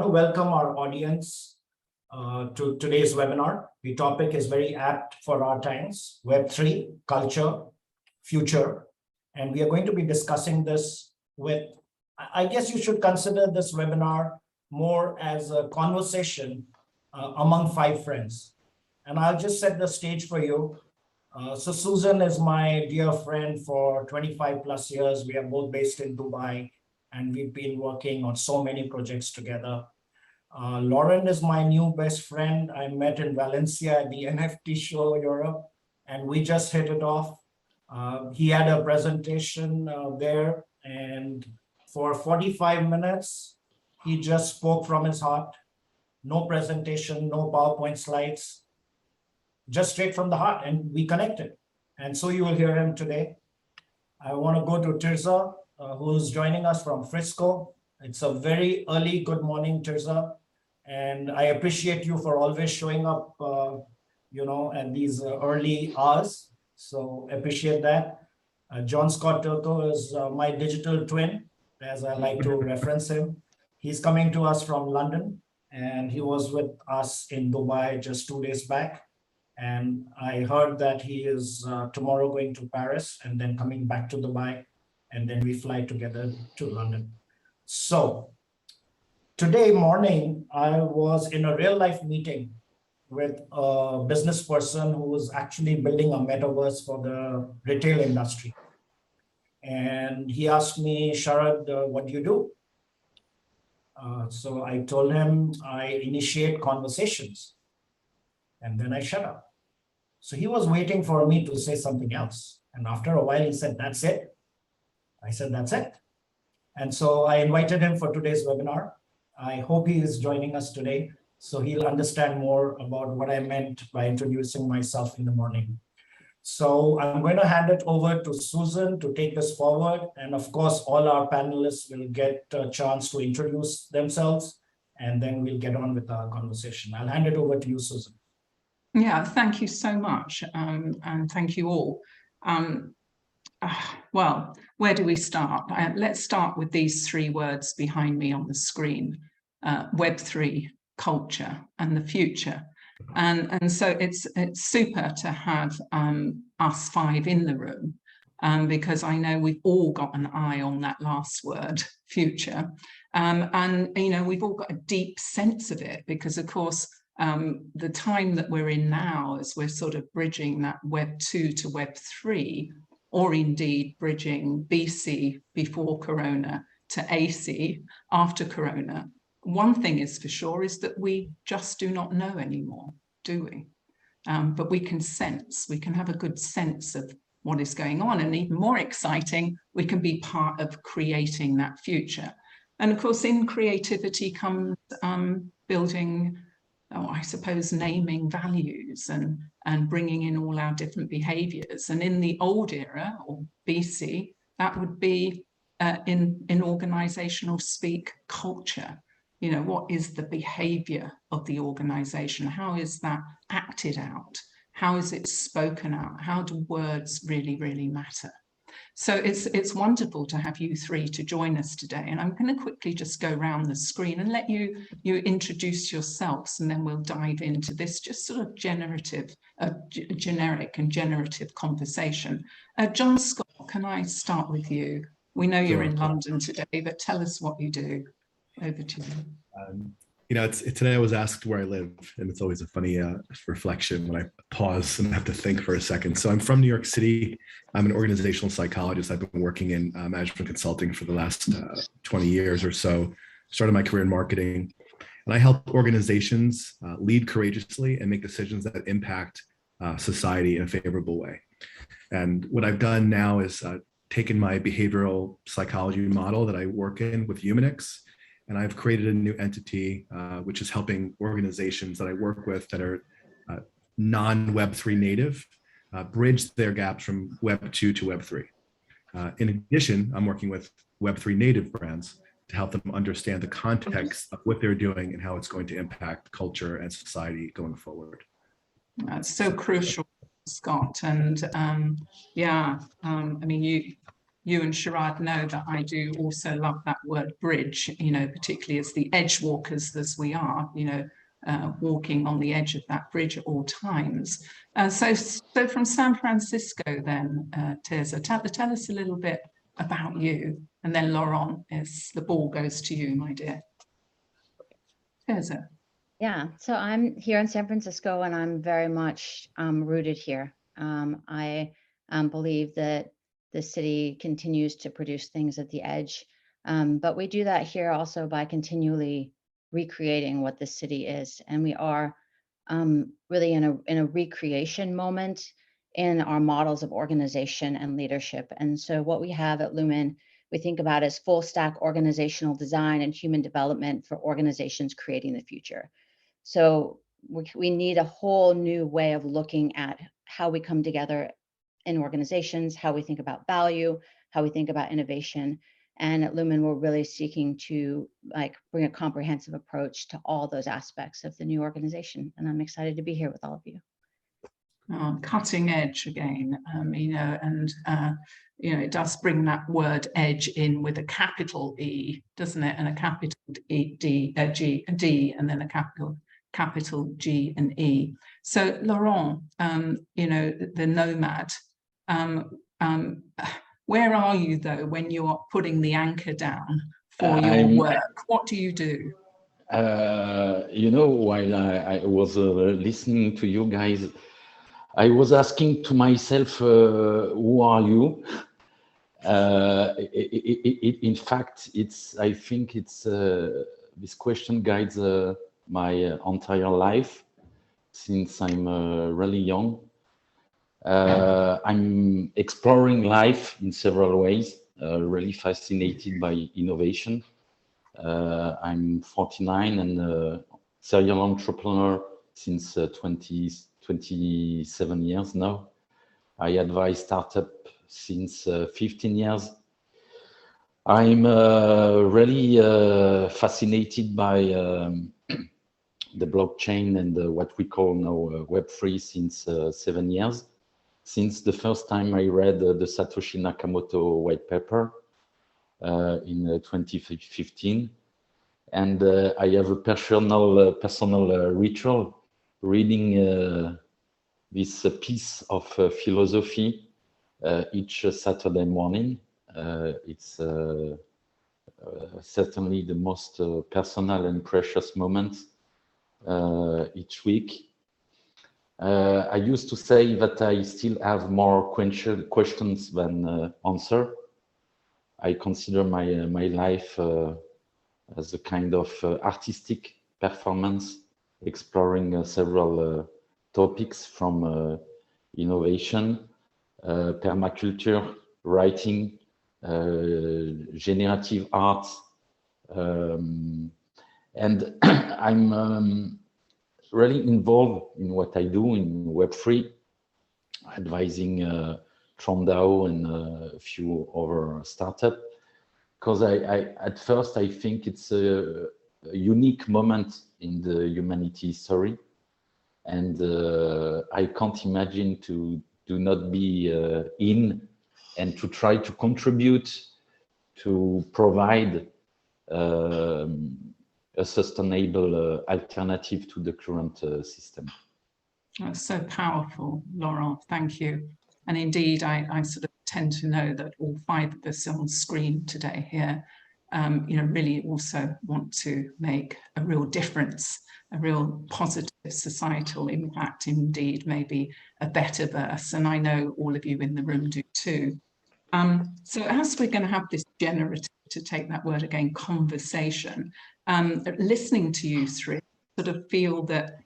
want to welcome our audience to today's webinar. The topic is very apt for our times, Web3, culture, future. And we are going to be discussing this with, I guess you should consider this webinar more as a conversation among 5 friends. And I'll just set the stage for you. So Susan is my dear friend for 25 plus years. We are both based in Dubai, and we've been working on so many projects together. Lauren is my new best friend. I met in Valencia at the NFT show Europe, and we just hit it off. He had a presentation there, and for 45 minutes, he just spoke from his heart. No presentation, no PowerPoint slides, just straight from the heart, and we connected. And so you will hear him today. I want to go to Tirza, who's joining us from Frisco. It's a very early good morning, Tirza. And I appreciate you for always showing up, at these early hours. So appreciate that. Jonscott Turco is my digital twin, as I like to reference him. He's coming to us from London, and he was with us in Dubai just 2 days back. And I heard that he is tomorrow going to Paris and then coming back to Dubai, and then we fly together to London. So today morning, I was in a real life meeting with a business person who was actually building a metaverse for the retail industry. And he asked me, Sharad, what do you do? So I told him I initiate conversations, and then I shut up. So he was waiting for me to say something else. And after a while, he said, that's it. I said, that's it. And so I invited him for today's webinar. I hope he is joining us today, so he'll understand more about what I meant by introducing myself in the morning. So I'm going to hand it over to Susan to take us forward. And of course, all our panelists will get a chance to introduce themselves, and then we'll get on with our conversation. I'll hand it over to you, Susan. Yeah, thank you so much. And thank you all. Well, where do we start? Let's start with these 3 words behind me on the screen, Web3, culture, and the future. And so it's super to have us 5 in the room, because I know we've all got an eye on that last word, future. And, we've all got a deep sense of it because, of course, the time that we're in now, as we're sort of bridging that Web 2 to Web 3, or indeed bridging BC before Corona to AC after Corona, one thing is for sure is that we just do not know anymore, do we? But we can sense, we can have a good sense of what is going on, and even more exciting, we can be part of creating that future. And of course, in creativity comes building, I suppose, naming values and bringing in all our different behaviors. And in the old era, or BC, that would be in organizational speak, culture. What is the behavior of the organization? How is that acted out? How is it spoken out? How do words really, really matter? So it's wonderful to have you 3 to join us today. And I'm going to quickly just go around the screen and let you introduce yourselves, and then we'll dive into this just sort of generic and generative conversation. Jonscott, can I start with you? We know you're in London today, but tell us what you do. Over to you. Today I was asked where I live, and it's always a funny reflection when I pause and have to think for a second. So I'm from New York City. I'm an organizational psychologist. I've been working in management consulting for the last 20 years or so. Started my career in marketing, and I help organizations lead courageously and make decisions that impact society in a favorable way. And what I've done now is taken my behavioral psychology model that I work in with Humanix, and I've created a new entity, which is helping organizations that I work with that are non-Web3 native, bridge their gaps from Web 2 to Web 3. In addition, I'm working with Web3 native brands to help them understand the context of what they're doing and how it's going to impact culture and society going forward. That's so crucial, Scott. And I mean, you and Sharad know that I do also love that word bridge, particularly as the edge walkers as we are, walking on the edge of that bridge at all times. So from San Francisco then, Tirza, tell us a little bit about you, and then Laurent, the ball goes to you, my dear. Tirza. Yeah, so I'm here in San Francisco and I'm very much rooted here. I believe that the city continues to produce things at the edge, but we do that here also by continually recreating what the city is. And we are really in a recreation moment in our models of organization and leadership. And so what we have at Lumen, we think about as full stack organizational design and human development for organizations creating the future. So we need a whole new way of looking at how we come together in organizations, how we think about value, how we think about innovation. And at Lumen, we're really seeking to bring a comprehensive approach to all those aspects of the new organization. And I'm excited to be here with all of you. Cutting edge again, it does bring that word edge in with a capital E, doesn't it? And a capital D, and then a capital G and E. So Laurent, the nomad, where are you though when you are putting the anchor down for your work? What do you do? While I was listening to you guys, I was asking to myself, who are you? In fact, I think this question guides my entire life since I'm really young. I'm exploring life in several ways, really fascinated by innovation. I'm 49 and a serial entrepreneur since 27 years now. I advise startup since 15 years. I'm really fascinated by the blockchain and what we call now Web3 since 7 years. Since the first time I read the Satoshi Nakamoto white paper in 2015. And I have a personal ritual reading this piece of philosophy each Saturday morning. It's certainly the most personal and precious moment each week. I used to say that I still have more questions than answer. I consider my life as a kind of artistic performance, exploring several topics from innovation, permaculture, writing, generative art, and I'm really involved in what I do in Web3, advising TronDAO and a few other startups. Because at first I think it's a unique moment in the humanity history, and I can't imagine to do not be in and to try to contribute to provide a sustainable alternative to the current system. That's so powerful, Laurent. Thank you. And indeed, I sort of tend to know that all five of us on screen today here, really also want to make a real difference, a real positive societal impact, indeed, maybe a better verse. And I know all of you in the room do too. So as we're going to have this generative, to take that word again, conversation, listening to you three, sort of feel that,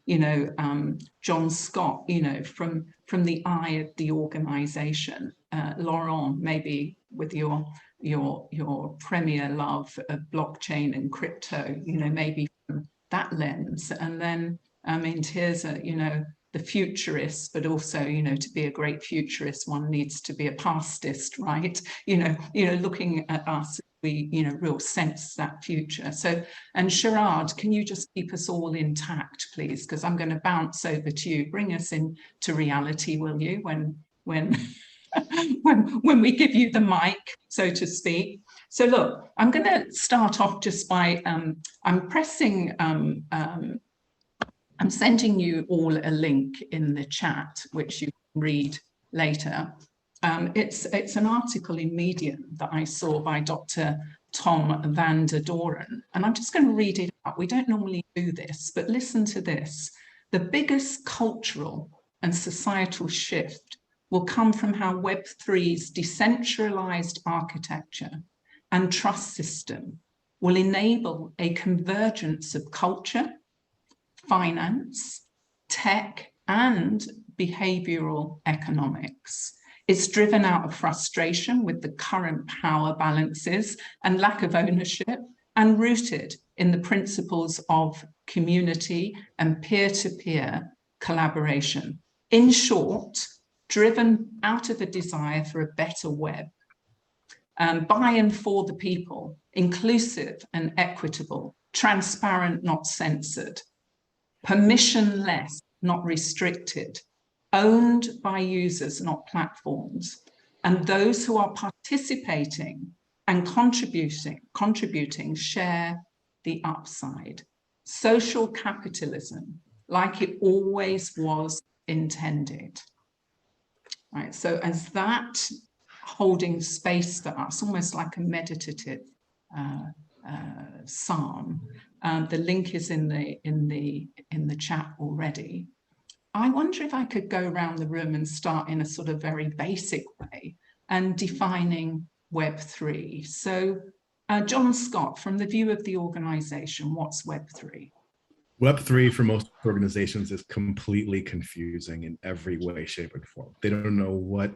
Jonscott, from the eye of the organization, Laurent, maybe with your premier love of blockchain and crypto, maybe from that lens, and then Tirza, the futurist, but also, to be a great futurist, one needs to be a pastist, right? Looking at us, we, real sense that future. So, and Sharad, can you just keep us all intact, please? Because I'm going to bounce over to you. Bring us into reality, will you? When when we give you the mic, so to speak. So look, I'm going to start off just by, I'm pressing, I'm sending you all a link in the chat, which you can read later. It's an article in Medium that I saw by Dr. Tom van der Doren, and I'm just going to read it out. We don't normally do this, but listen to this. The biggest cultural and societal shift will come from how Web3's decentralized architecture and trust system will enable a convergence of culture, finance, tech, and behavioral economics. It's driven out of frustration with the current power balances and lack of ownership, and rooted in the principles of community and peer-to-peer collaboration. In short, driven out of a desire for a better web, by and for the people, inclusive and equitable, transparent, not censored, permissionless, not restricted, owned by users, not platforms, and those who are participating and contributing share the upside. Social capitalism, like it always was intended. Right, so as that holding space for us, almost like a meditative psalm, the link is in the chat already. I wonder if I could go around the room and start in a sort of very basic way and defining Web3. So Jonscott, from the view of the organization, what's Web3? Web3 for most organizations is completely confusing in every way, shape, and form. They don't know what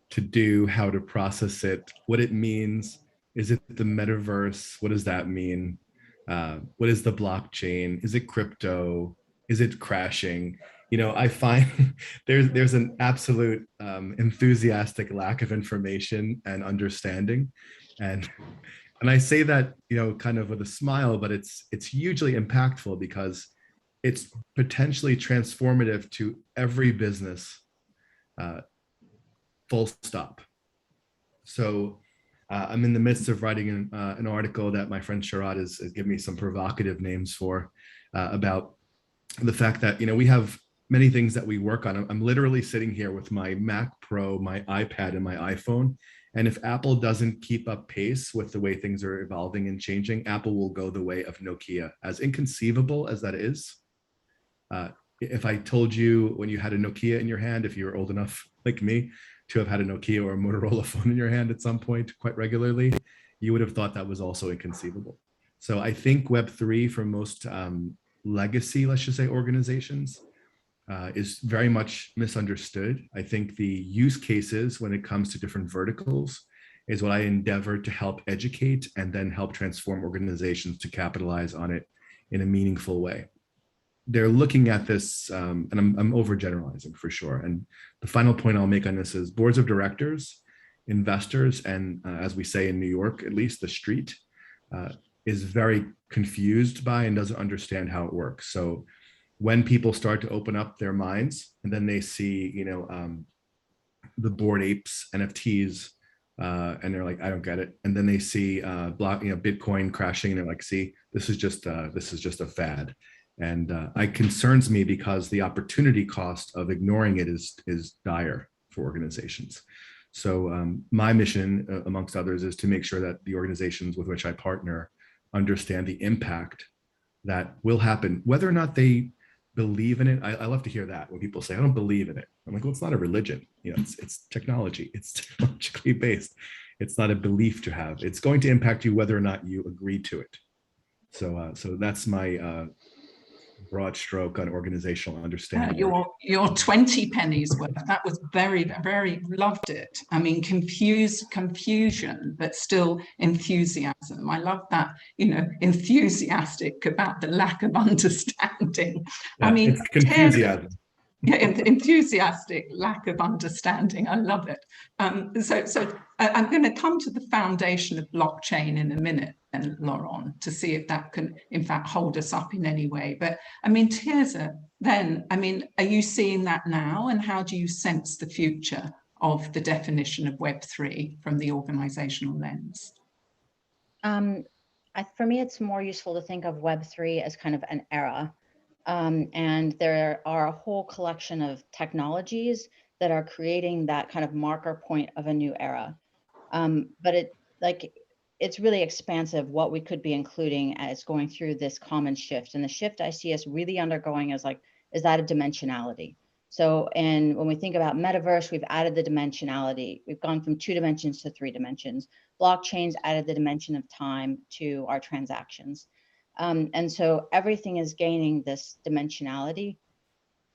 to do, how to process it, what it means. Is it the metaverse? What does that mean? What is the blockchain? Is it crypto? Is it crashing? You know, I find there's an absolute enthusiastic lack of information and understanding. And I say that, you know, kind of with a smile, but it's hugely impactful because it's potentially transformative to every business, full stop. So I'm in the midst of writing an article that my friend Sharad has given me some provocative names for, about the fact that, you know, we have many things that we work on. I'm literally sitting here with my Mac Pro, my iPad, and my iPhone. And if Apple doesn't keep up pace with the way things are evolving and changing, Apple will go the way of Nokia. As inconceivable as that is, if I told you when you had a Nokia in your hand, if you were old enough like me to have had a Nokia or a Motorola phone in your hand at some point quite regularly, you would have thought that was also inconceivable. So I think Web3 for most legacy, let's just say, organizations, is very much misunderstood. I think the use cases when it comes to different verticals is what I endeavor to help educate and then help transform organizations to capitalize on it in a meaningful way. They're looking at this, and I'm overgeneralizing for sure. And the final point I'll make on this is boards of directors, investors, and as we say in New York, at least the street, is very confused by and doesn't understand how it works. So when people start to open up their minds and then they see, you know, the Bored Apes NFTs, and they're like, I don't get it. And then they see Bitcoin crashing, and they're like, see, this is just a fad. And it concerns me because the opportunity cost of ignoring it is dire for organizations. So my mission, amongst others, is to make sure that the organizations with which I partner understand the impact that will happen, whether or not they believe in it. I love to hear that when people say, I don't believe in it. I'm like, well, it's not a religion. You know, it's technology. It's technologically based. It's not a belief to have. It's going to impact you whether or not you agree to it. So that's my broad stroke on organizational understanding. Your 20 pennies worth. That was very, very, loved it. I mean, confusion, but still enthusiasm. I love that, you know, enthusiastic about the lack of understanding. Yeah, I mean, it's enthusiasm. Yeah, enthusiastic lack of understanding. I love it. So I'm going to come to the foundation of blockchain in a minute, and Laurent, to see if that can, in fact, hold us up in any way. But I mean, Tirza, then, I mean, are you seeing that now? And how do you sense the future of the definition of Web3 from the organizational lens? For me, it's more useful to think of Web3 as kind of an era. And there are a whole collection of technologies that are creating that kind of marker point of a new era. But it's really expansive what we could be including as going through this common shift. And the shift I see us really undergoing is that of dimensionality. So, and when we think about metaverse, we've added the dimensionality. We've gone from 2 dimensions to 3 dimensions. Blockchains added the dimension of time to our transactions. And so everything is gaining this dimensionality.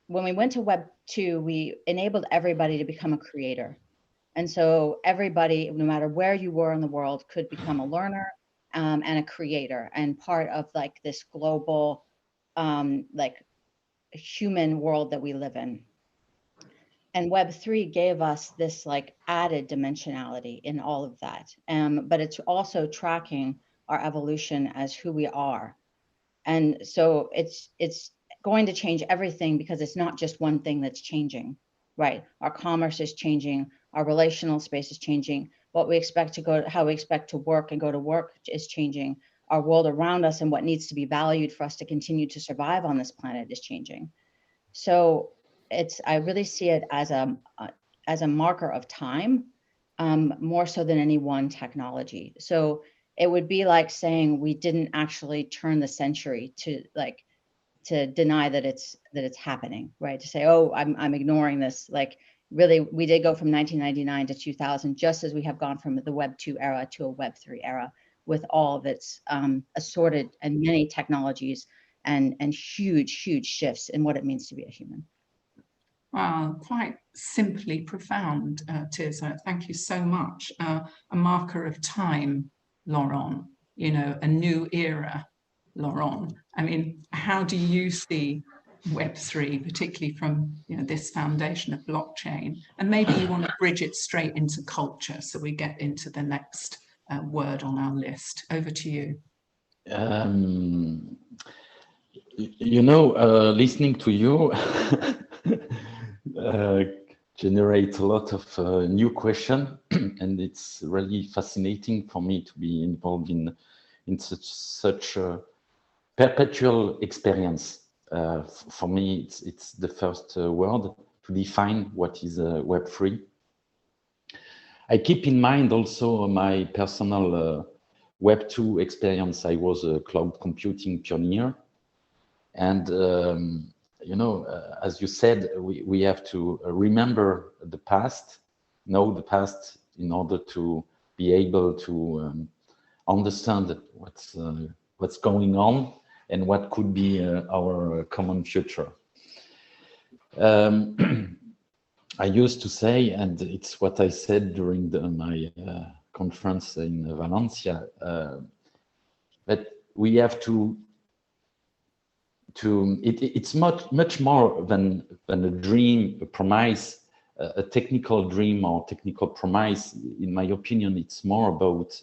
When we went to Web 2, we enabled everybody to become a creator. And so everybody, no matter where you were in the world, could become a learner and a creator and part of like this global, like human world that we live in. And Web3 gave us this like added dimensionality in all of that. But it's also tracking our evolution as who we are. And so it's going to change everything because it's not just one thing that's changing, right? Our commerce is changing, our relational space is changing, what we expect to go, how we expect to work and go to work is changing. Our world around us and what needs to be valued for us to continue to survive on this planet is changing. So I really see it as a marker of time, more so than any one technology. So it would be like saying we didn't actually turn the century to deny that it's happening, right? To say, oh, I'm ignoring this. Like really, we did go from 1999 to 2000, just as we have gone from the Web 2 era to a Web 3 era, with all of its assorted and many technologies and huge shifts in what it means to be a human. Wow, quite simply profound, Tirza. Thank you so much. A marker of time, Laurent, you know, a new era, Laurent. I mean, how do you see Web3, particularly from, you know, this foundation of blockchain? And maybe you want to bridge it straight into culture, so we get into the next word on our list. Over to you. You know, listening to you generate a lot of new questions, and it's really fascinating for me to be involved in such a perpetual experience. For me, it's the first word to define what is Web3. I keep in mind also my personal Web 2 experience. I was a cloud computing pioneer. And, you know, as you said, we have to remember the past, know the past in order to be able to understand what's going on and what could be our common future. I used to say, and it's what I said during my conference in Valencia, that we have it's much more than a dream, a promise, a technical dream or technical promise. In my opinion, it's more about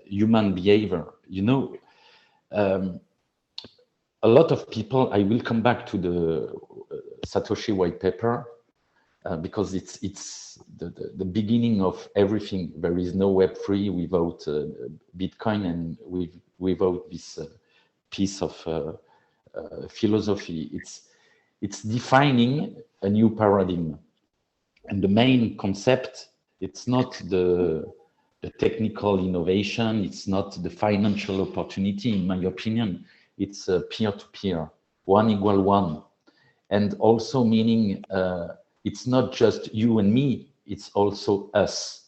human behavior. You know, a lot of people, I will come back to the Satoshi white paper because it's the beginning of everything. There is no Web3 without Bitcoin and without this piece of philosophy. It's defining a new paradigm, and the main concept, it's not the technical innovation, it's not the financial opportunity. In my opinion, it's peer-to-peer, 1=1, and also meaning it's not just you and me, it's also us.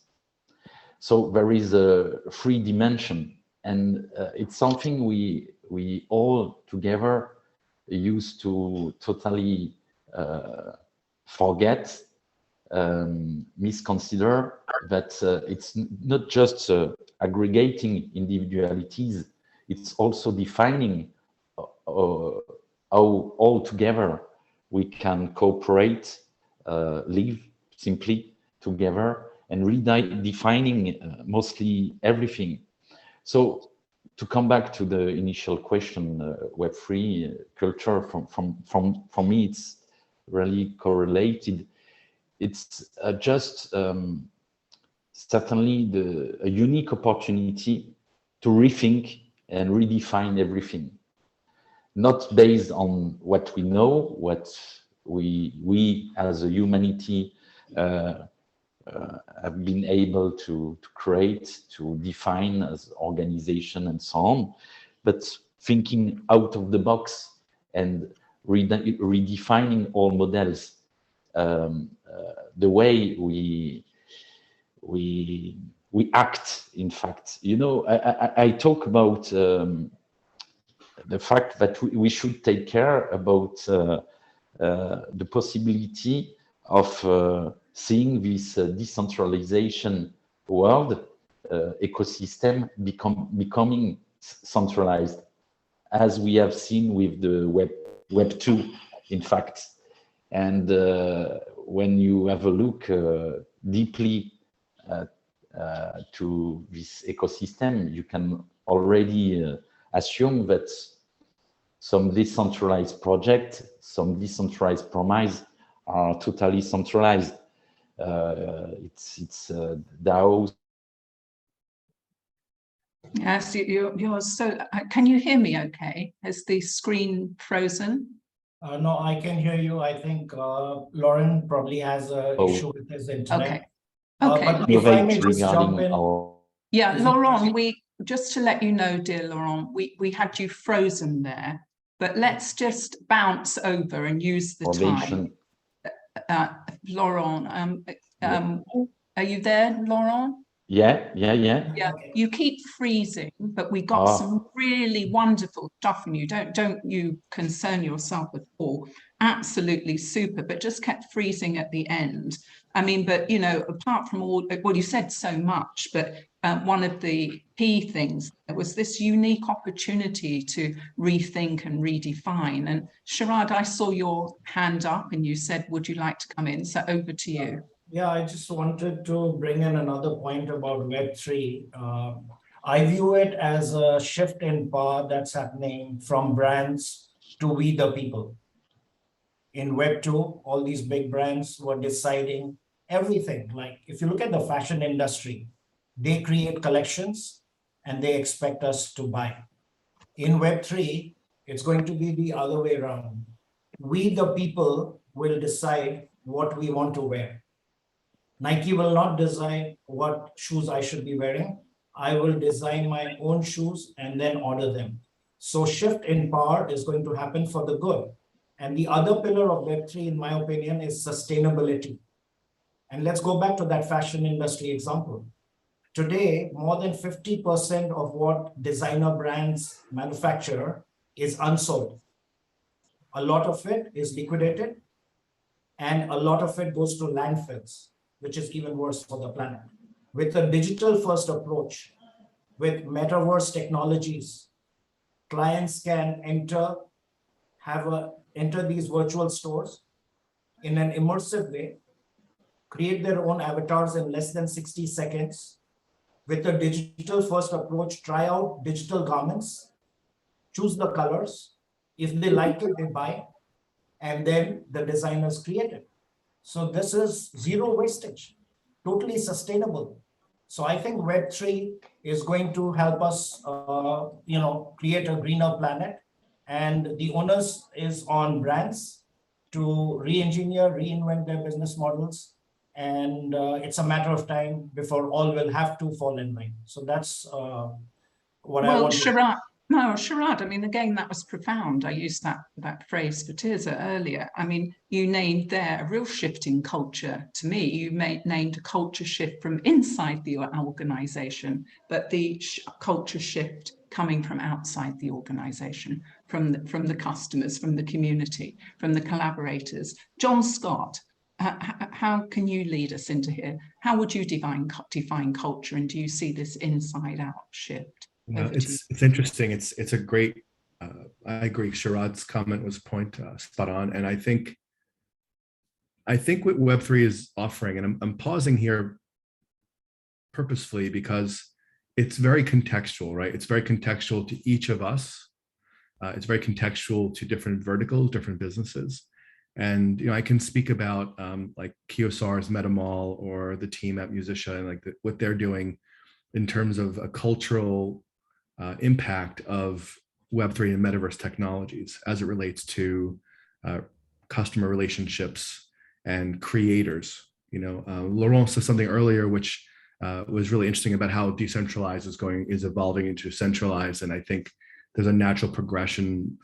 So there is a free dimension, and it's something we all together used to totally forget, misconsider that it's not just aggregating individualities, it's also defining how all together we can cooperate, live simply together, and redefining mostly everything. So to come back to the initial question, Web3 culture, from me, it's really correlated. it's just certainly a unique opportunity to rethink and redefine everything, not based on what we know, what we as a humanity have been able to create, to define as organization and so on, but thinking out of the box and redefining all models, the way we act. In fact, you know, I talk about the fact that we should take care about the possibility of seeing this decentralization world ecosystem becoming centralized, as we have seen with the Web2, in fact. And when you have a look deeply to this ecosystem, you can already assume that some decentralized projects, some decentralized promise are totally centralized. It's DAOs. Yes, you're so. Can you hear me? Okay. Has the screen frozen? No, I can hear you. I think Lauren probably has an issue with his internet. Okay. Okay. But if I may just jump in. Yeah, Laurent, just to let you know, dear Laurent, we had you frozen there, but let's just bounce over and use the time. Laurent, are you there, Laurent? Yeah. Okay. You keep freezing, but we got some really wonderful stuff from you. Don't you concern yourself at all. Absolutely super, but just kept freezing at the end. I mean, but you know, apart from all, well, you said so much, but one of the key things was this unique opportunity to rethink and redefine. And Sharad, I saw your hand up and you said, would you like to come in? So over to you. Yeah, I just wanted to bring in another point about Web3. I view it as a shift in power that's happening from brands to we the people. In Web2, all these big brands were deciding everything. Like if you look at the fashion industry, they create collections and they expect us to buy. In Web3, it's going to be the other way around. We the people will decide what we want to wear. Nike will not decide what shoes I should be wearing. I will design my own shoes and then order them. So shift in power is going to happen for the good. And the other pillar of Web3, in my opinion, is sustainability. And let's go back to that fashion industry example. Today, more than 50% of what designer brands manufacture is unsold. A lot of it is liquidated, and a lot of it goes to landfills, which is even worse for the planet. With a digital-first approach, with metaverse technologies, clients can enter these virtual stores in an immersive way, create their own avatars in less than 60 seconds. With a digital-first approach, try out digital garments, choose the colors. If they like it, they buy, and then the designers create it. So this is zero wastage, totally sustainable. So I think Web3 is going to help us, create a greener planet. And the onus is on brands to re-engineer, reinvent their business models. And it's a matter of time before all will have to fall in line. So that's what I want to... Sharad, I mean, again, that was profound. I used that phrase for Tirza earlier. I mean, you named there a real shift in culture. To me, you named a culture shift from inside the organization, but the culture shift coming from outside the organization, from the customers, from the community, from the collaborators. Jonscott, how can you lead us into here? How would you define culture, and do you see this inside out shift? It's interesting. It's a great. I agree. Sharad's comment was spot on, and I think what Web3 is offering, and I'm pausing here purposefully because it's very contextual, right? It's very contextual to each of us. It's very contextual to different verticals, different businesses, And I can speak about like Kiyosar's Metamall or the team at Musician and like what they're doing in terms of a cultural impact of Web3 and metaverse technologies as it relates to customer relationships and creators. Laurent said something earlier which was really interesting about how decentralized is evolving into centralized, and I think there's a natural progression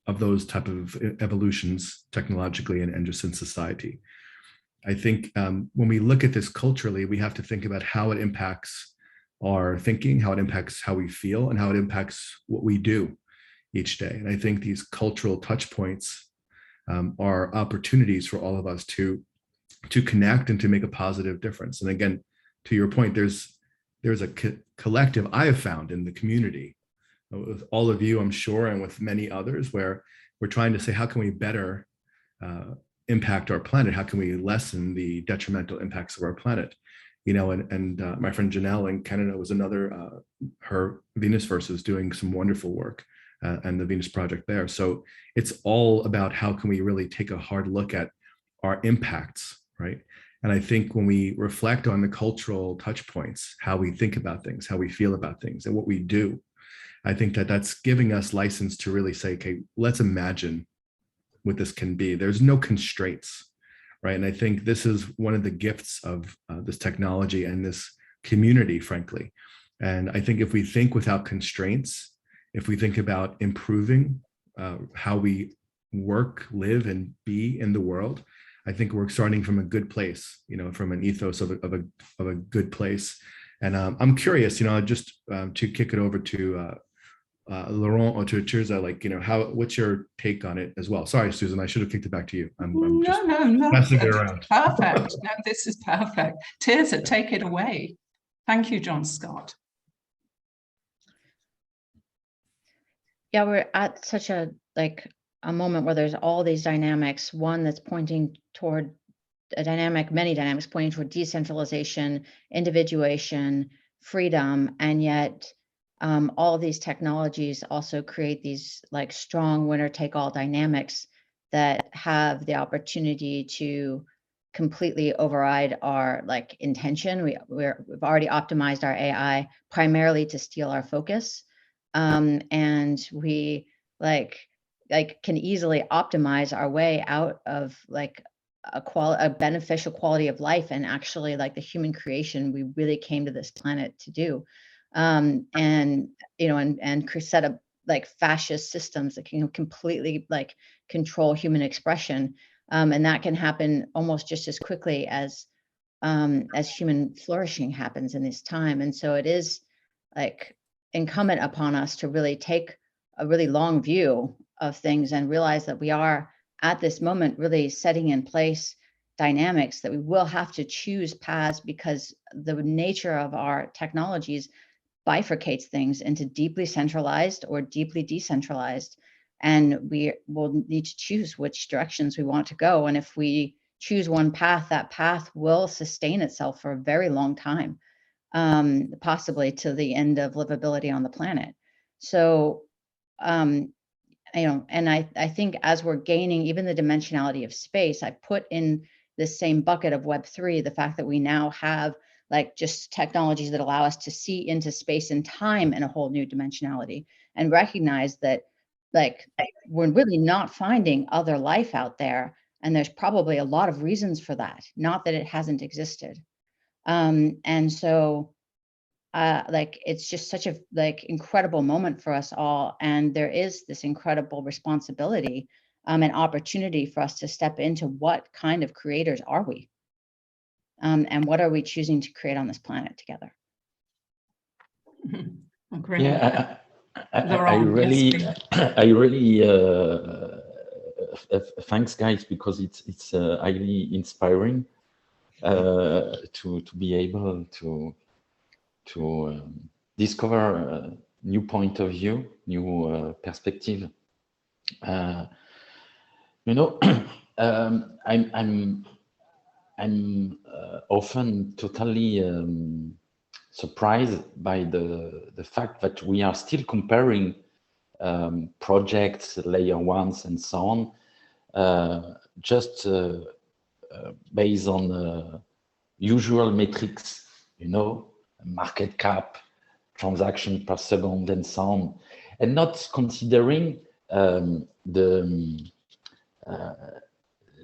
of those type of evolutions technologically and just in society. I think when we look at this culturally, we have to think about how it impacts our thinking, how it impacts how we feel, and how it impacts what we do each day. And I think these cultural touch points are opportunities for all of us to connect and to make a positive difference. And again, to your point, there's a collective I have found in the community with all of you, I'm sure, and with many others, where we're trying to say, how can we better impact our planet? How can we lessen the detrimental impacts of our planet? And my friend Janelle in Canada was another, her Venus Verse is doing some wonderful work and the Venus Project there. So it's all about how can we really take a hard look at our impacts, right? And I think when we reflect on the cultural touch points, how we think about things, how we feel about things, and what we do, I think that that's giving us license to really say, okay, let's imagine what this can be. There's no constraints, right? And I think this is one of the gifts of this technology and this community, frankly. And I think if we think without constraints, if we think about improving how we work, live, and be in the world, I think we're starting from a good place, from an ethos of a good place. And I'm curious, just to kick it over to Laurent or to Tirza, what's your take on it as well? Sorry, Susan, I should have kicked it back to you. I'm just passing it around. Perfect. No, this is perfect. Tirza, take it away. Thank you, Jonscott. Yeah, we're at such a moment where there's all these dynamics. One that's pointing toward many dynamics pointing toward decentralization, individuation, freedom, and yet all of these technologies also create these strong winner-take-all dynamics that have the opportunity to completely override our intention. We've already optimized our AI primarily to steal our focus, and we can easily optimize our way out of a beneficial quality of life and actually the human creation we really came to this planet to do. And set up fascist systems that can completely control human expression, and that can happen almost just as quickly as human flourishing happens in this time. And so it is incumbent upon us to really take a really long view of things and realize that we are at this moment really setting in place dynamics that we will have to choose paths, because the nature of our technologies bifurcates things into deeply centralized or deeply decentralized, and we will need to choose which directions we want to go. And if we choose one path, that path will sustain itself for a very long time, possibly to the end of livability on the planet. So and I think as we're gaining even the dimensionality of space, I put in this same bucket of Web3 the fact that we now have just technologies that allow us to see into space and time in a whole new dimensionality, and recognize that we're really not finding other life out there, and there's probably a lot of reasons for that, not that it hasn't existed. And so it's just such a incredible moment for us all, and there is this incredible responsibility and opportunity for us to step into what kind of creators are we. And what are we choosing to create on this planet together? Great. Yeah, I really thanks, guys, because it's highly inspiring to be able to discover a new point of view, new perspective. I'm often totally surprised by the fact that we are still comparing projects, layer ones, and so on, just based on usual metrics, you know, market cap, transaction per second, and so on, and not considering the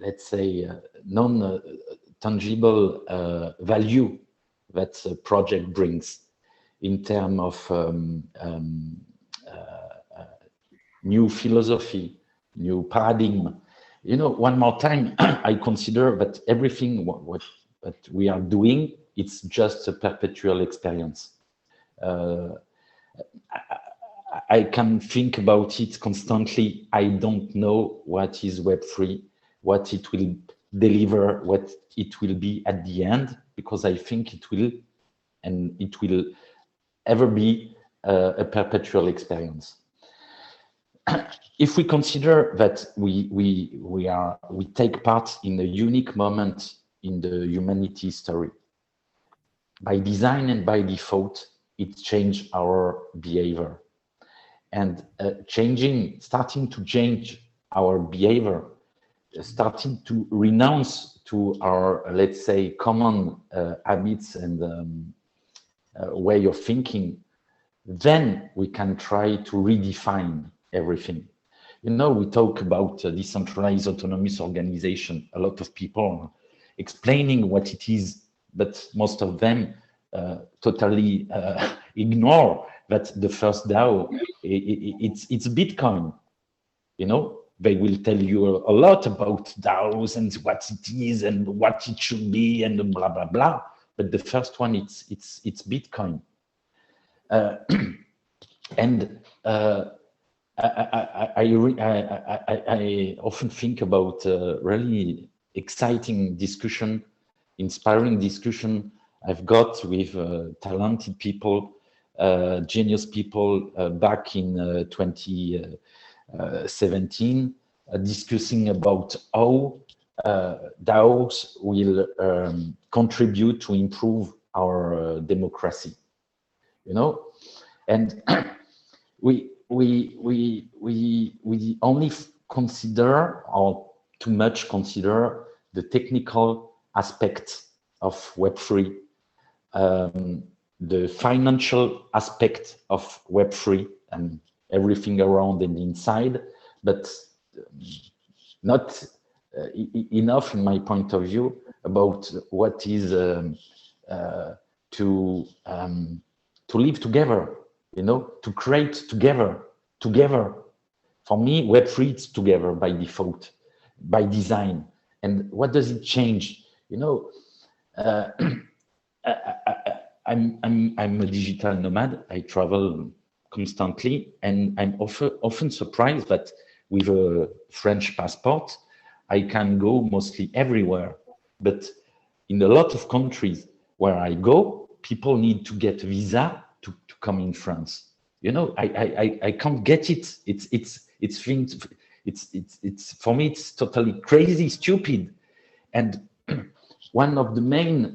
let's say non-tangible value that a project brings in terms of new philosophy, new paradigm. You know, one more time, I consider that everything what we are doing, it's just a perpetual experience. I can think about it constantly. I don't know what is Web3, what it will deliver, what it will be at the end, because I think it will, and it will ever be a perpetual experience. If we consider that we take part in a unique moment in the humanity story, by design and by default, it changed our behavior. And starting to change our behavior, starting to renounce to our, let's say, common habits and way of thinking, then we can try to redefine everything. You know, we talk about decentralized autonomous organization. A lot of people are explaining what it is, but most of them totally ignore that the first DAO, it's Bitcoin. You know, they will tell you a lot about DAOs and what it is and what it should be and blah blah blah. But the first one, it's Bitcoin. And I often think about really exciting discussion, inspiring discussion I've got with talented people, genius people back in 2017, discussing about how DAOs will contribute to improve our democracy. You know, and we only consider, or too much consider, the technical aspect of Web3, the financial aspect of Web3 and everything around and inside, but not enough, in my point of view, about what is to live together, you know, to create together. For me, Web3 is together by default, by design. And what does it change? You know, I'm a digital nomad. I travel constantly, and I'm often surprised that with a French passport, I can go mostly everywhere. But in a lot of countries where I go, people need to get a visa to come in France. You know, I can't get it. It's for me, it's totally crazy, stupid. And one of the main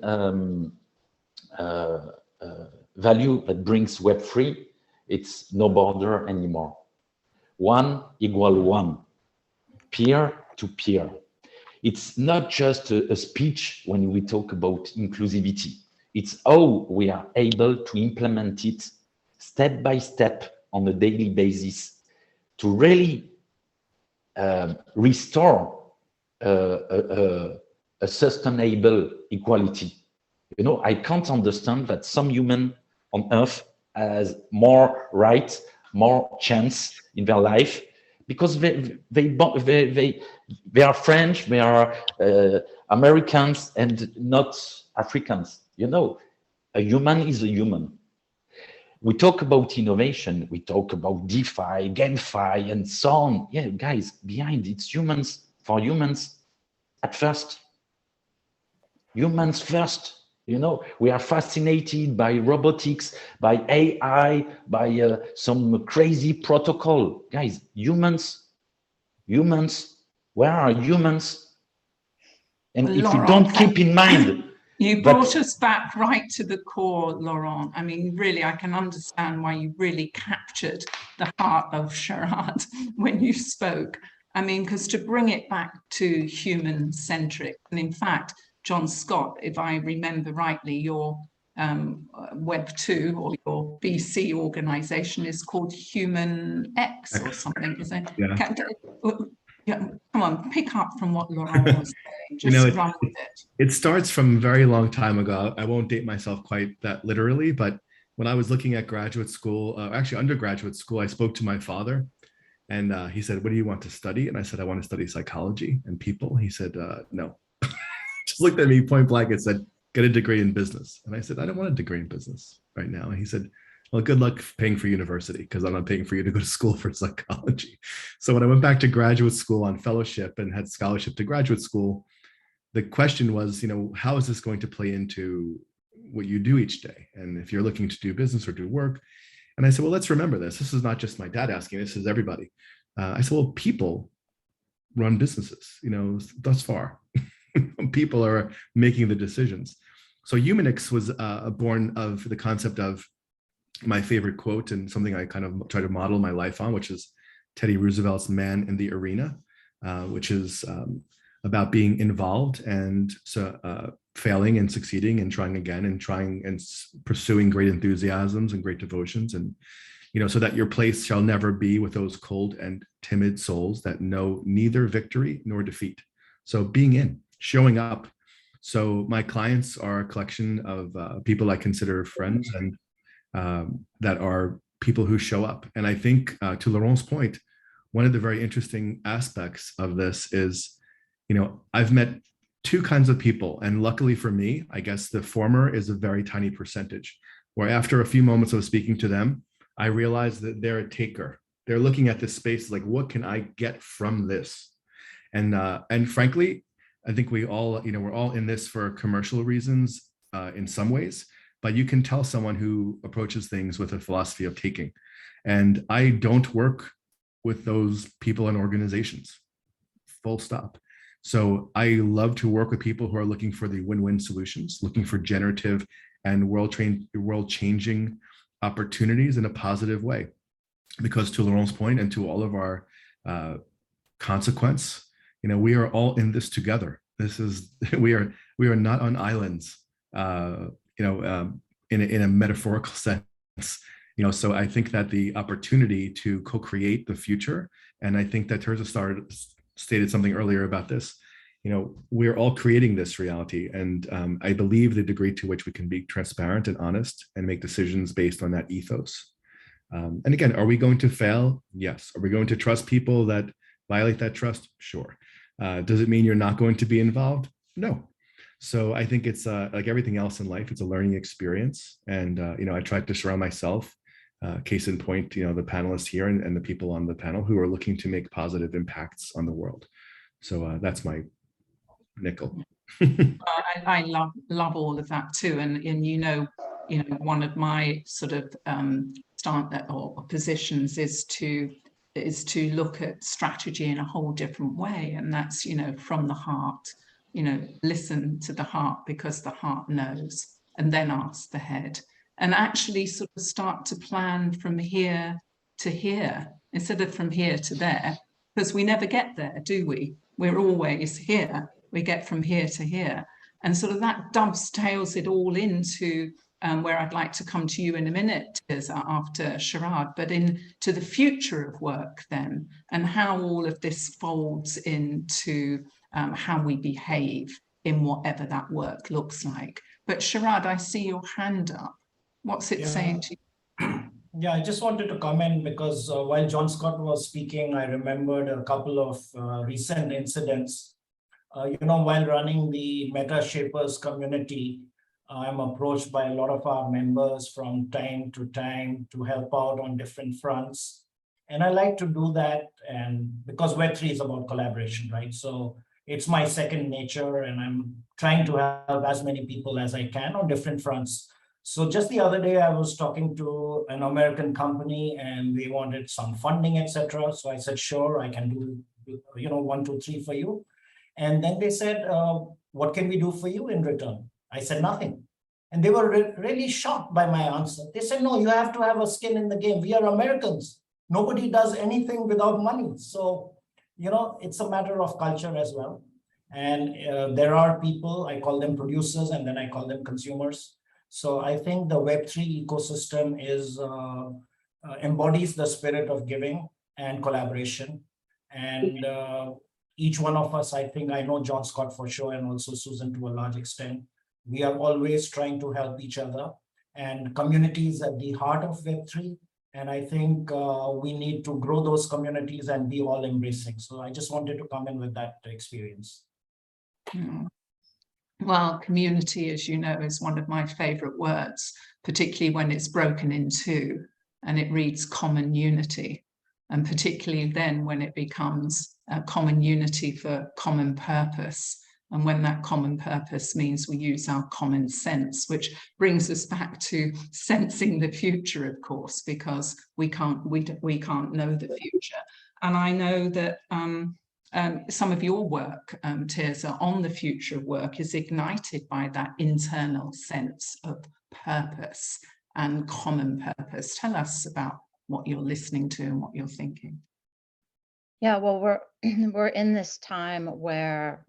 value that brings Web3, it's no border anymore. 1 = 1, peer to peer. It's not just a speech when we talk about inclusivity. It's how we are able to implement it step by step on a daily basis to really restore a sustainable equality. You know, I can't understand that some human on Earth has more rights, more chance in their life because they are French, they are Americans, and not Africans. You know, a human is a human. We talk about innovation, we talk about DeFi, GameFi, and so on. Yeah, guys, behind it's humans for humans at first. Humans first. You know, we are fascinated by robotics, by AI, by some crazy protocol. Guys, humans, where are humans? And if Laurent, we don't keep in mind... You brought us back right to the core, Laurent. I mean, really, I can understand why you really captured the heart of Sharad when you spoke. I mean, because to bring it back to human-centric, and in fact, Jonscott, if I remember rightly, your WEB2 or your BC organization is called Human X or something, is it? Yeah. Yeah, come on, pick up from what Laurent was saying, just run with it. It starts from a very long time ago. I won't date myself quite that literally, but when I was looking at graduate school, actually undergraduate school, I spoke to my father and he said, what do you want to study? And I said, I want to study psychology and people. He said, no. Just looked at me point blank and said, get a degree in business. And I said, I don't want a degree in business right now. And he said, well, good luck paying for university because I'm not paying for you to go to school for psychology. So when I went back to graduate school on fellowship and had scholarship to graduate school, the question was, you know, how is this going to play into what you do each day? And if you're looking to do business or do work. And I said, well, let's remember this. This is not just my dad asking, this is everybody. I said, well, people run businesses, you know, thus far. People are making the decisions. So Humanix was born of the concept of my favorite quote and something I kind of try to model my life on, which is Teddy Roosevelt's Man in the Arena, which is about being involved and failing and succeeding and trying again and trying and pursuing great enthusiasms and great devotions. And, you know, so that your place shall never be with those cold and timid souls that know neither victory nor defeat. So being in, showing up. So my clients are a collection of people I consider friends and that are people who show up. And I think to Laurent's point, one of the very interesting aspects of this is, you know, I've met two kinds of people. And luckily for me, I guess the former is a very tiny percentage, where after a few moments of speaking to them, I realized that they're a taker. They're looking at this space like, what can I get from this? And frankly, I think we all, you know, we're all in this for commercial reasons in some ways, but you can tell someone who approaches things with a philosophy of taking. And I don't work with those people and organizations, full stop. So I love to work with people who are looking for the win-win solutions, looking for generative and world-changing opportunities in a positive way. Because to Laurent's point and to all of our consequence, you know, we are all in this together. This is we are not on islands, you know, in a metaphorical sense. You know, so I think that the opportunity to co-create the future, and I think that Tirza stated something earlier about this. You know, we're all creating this reality, and I believe the degree to which we can be transparent and honest and make decisions based on that ethos. And again, are we going to fail? Yes. Are we going to trust people that violate that trust? Sure. Does it mean you're not going to be involved? No. So I think it's like everything else in life, it's a learning experience. And, you know, I tried to surround myself, case in point, you know, the panelists here and the people on the panel who are looking to make positive impacts on the world. So that's my nickel. I love all of that too. And you know, one of my sort of positions is to look at strategy in a whole different way. And that's, you know, from the heart, you know, listen to the heart because the heart knows, and then ask the head, and actually sort of start to plan from here to here instead of from here to there, because we never get there, do we? We're always here. We get from here to here. And sort of that dovetails it all into where I'd like to come to you in a minute, after Sharad, but into the future of work then, and how all of this folds into how we behave in whatever that work looks like. But Sharad, I see your hand up. What's it saying to you? Yeah, I just wanted to comment because while Jonscott was speaking, I remembered a couple of recent incidents. You know, while running the Meta Shapers community, I'm approached by a lot of our members from time to time to help out on different fronts. And I like to do that, and because Web3 is about collaboration, right? So it's my second nature, and I'm trying to help as many people as I can on different fronts. So just the other day, I was talking to an American company and they wanted some funding, etc. So I said, sure, I can do, you know, 1, 2, 3 for you. And then they said, what can we do for you in return? I said, nothing. And they were really shocked by my answer. They said, no, you have to have a skin in the game. We are Americans. Nobody does anything without money. So it's a matter of culture as well. And there are people, I call them producers, and then I call them consumers. So I think the Web3 ecosystem embodies the spirit of giving and collaboration. And each one of us, I think, I know Jonscott for sure, and also Susan to a large extent, we are always trying to help each other. And communities at the heart of Web3. And I think we need to grow those communities and be all embracing. So I just wanted to come in with that experience. Mm. Well, community, as you know, is one of my favorite words, particularly when it's broken in two and it reads common unity. And particularly then when it becomes a common unity for common purpose. And when that common purpose means we use our common sense, which brings us back to sensing the future, of course, because we can't know the future. And I know that some of your work, Tirza, on the future of work is ignited by that internal sense of purpose and common purpose. Tell us about what you're listening to and what you're thinking. Yeah, well, we're in this time where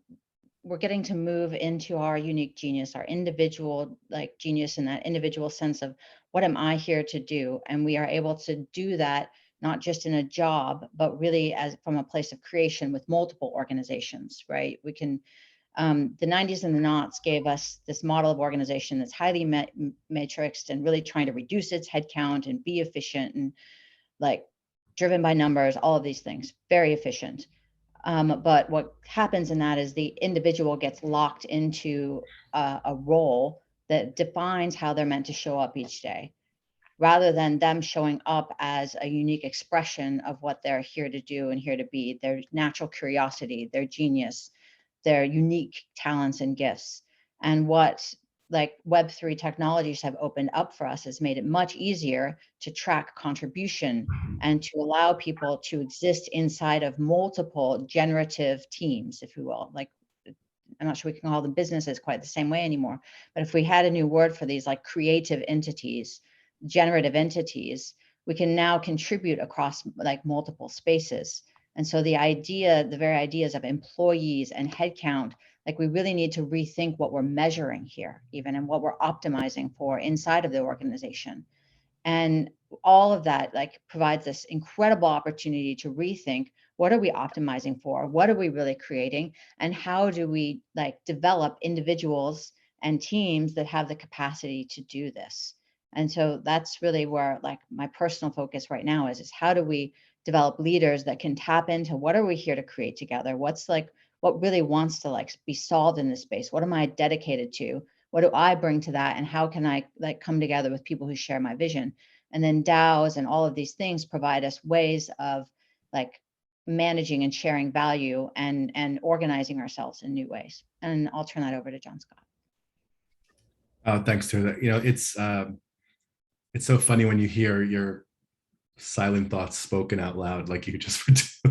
we're getting to move into our unique genius, our individual genius, and that individual sense of what am I here to do? And we are able to do that not just in a job, but really as from a place of creation with multiple organizations, right? We can, the 90s and the noughts gave us this model of organization that's highly matrixed and really trying to reduce its headcount and be efficient and driven by numbers, all of these things, very efficient. But what happens in that is the individual gets locked into a role that defines how they're meant to show up each day, rather than them showing up as a unique expression of what they're here to do and here to be, their natural curiosity, their genius, their unique talents and gifts. And what Web3 technologies have opened up for us has made it much easier to track contribution and to allow people to exist inside of multiple generative teams, if you will. I'm not sure we can call them businesses quite the same way anymore, but if we had a new word for these, creative entities, generative entities, we can now contribute across multiple spaces. And so the very ideas of employees and headcount, we really need to rethink what we're measuring here, even, and what we're optimizing for inside of the organization. And all of that provides this incredible opportunity to rethink, what are we optimizing for? What are we really creating? And how do we develop individuals and teams that have the capacity to do this? And so that's really where my personal focus right now is how do we develop leaders that can tap into what are we here to create together? What's what really wants to be solved in this space? What am I dedicated to? What do I bring to that? And how can I come together with people who share my vision? And then DAOs and all of these things provide us ways of managing and sharing value and organizing ourselves in new ways. And I'll turn that over to Jonscott. Thanks, Tirza. It's so funny when you hear your silent thoughts spoken out loud, like you just